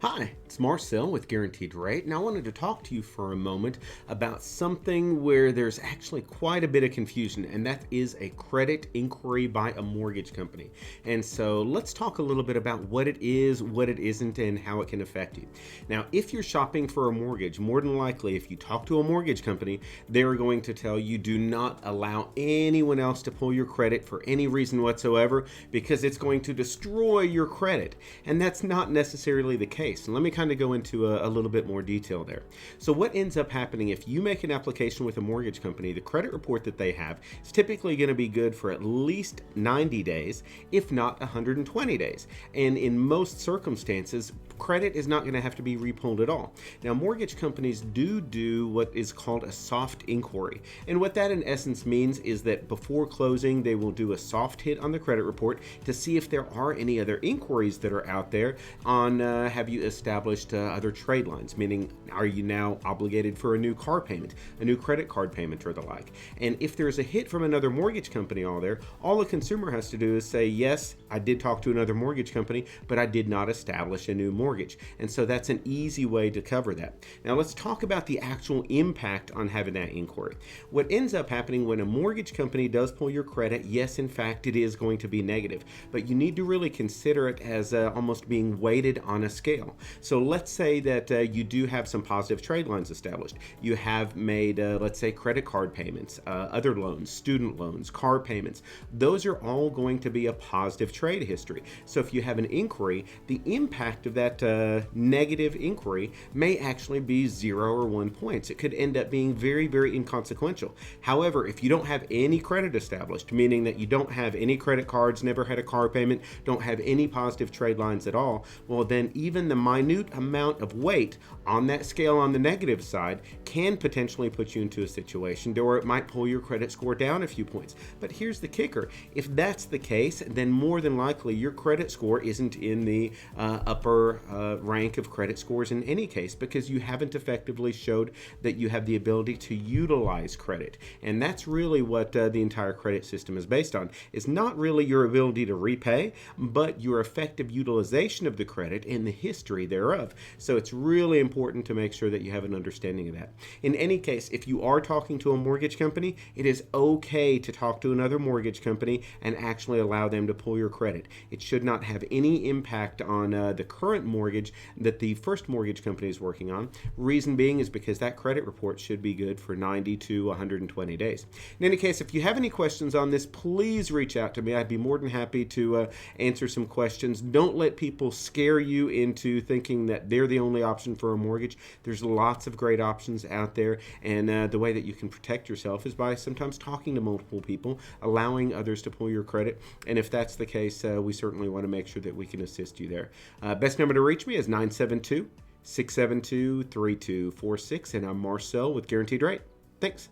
Hi, it's Marcel with Guaranteed Rate, and I wanted to talk to you for a moment about something where there's actually quite a bit of confusion, and that is a credit inquiry by a mortgage company. And so let's talk a little bit about what it is, what it isn't, and how it can affect you. Now, if you're shopping for a mortgage, more than likely, if you talk to a mortgage company, they're going to tell you do not allow anyone else to pull your credit for any reason whatsoever because it's going to destroy your credit. And that's not necessarily the case. And let me kind of go into a little bit more detail there. So what ends up happening if you make an application with a mortgage company, the credit report that they have is typically going to be good for at least 90 days, if not 120 days. And in most circumstances, credit is not going to have to be repulled at all. Now, mortgage companies do what is called a soft inquiry. And what that in essence means is that before closing, they will do a soft hit on the credit report to see if there are any other inquiries that are out there on have you established other trade lines, meaning are you now obligated for a new car payment, a new credit card payment, or the like. And if there's a hit from another mortgage company all there, all the consumer has to do is say, yes, I did talk to another mortgage company, but I did not establish a new mortgage. And so that's an easy way to cover that. Now let's talk about the actual impact on having that inquiry. What ends up happening when a mortgage company does pull your credit, yes, in fact, it is going to be negative, but you need to really consider it as almost being weighted on a scale. So let's say that you do have some positive trade lines established. You have made, let's say, credit card payments, other loans, student loans, car payments. Those are all going to be a positive trade history. So if you have an inquiry, the impact of that negative inquiry may actually be 0 or 1 points. It could end up being very, very inconsequential. However, if you don't have any credit established, meaning that you don't have any credit cards, never had a car payment, don't have any positive trade lines at all, well then even the minute amount of weight on that scale on the negative side can potentially put you into a situation where it might pull your credit score down a few points. But here's the kicker. If that's the case, then more than likely your credit score isn't in the upper rank of credit scores in any case, because you haven't effectively showed that you have the ability to utilize credit. And that's really what the entire credit system is based on. It's not really your ability to repay, but your effective utilization of the credit and the history thereof. So it's really important to make sure that you have an understanding of that. In any case, if you are talking to a mortgage company, it is okay to talk to another mortgage company and actually allow them to pull your credit. It should not have any impact on the current mortgage that the first mortgage company is working on. Reason being is because that credit report should be good for 90 to 120 days. In any case, if you have any questions on this, please reach out to me. I'd be more than happy to answer some questions. Don't let people scare you into thinking that they're the only option for a mortgage. There's lots of great options out there, and the way that you can protect yourself is by sometimes talking to multiple people, allowing others to pull your credit. And if that's the case, we certainly want to make sure that we can assist you there. Best number to reach me is 972-672-3246, and I'm Marcel with Guaranteed Rate. Thanks.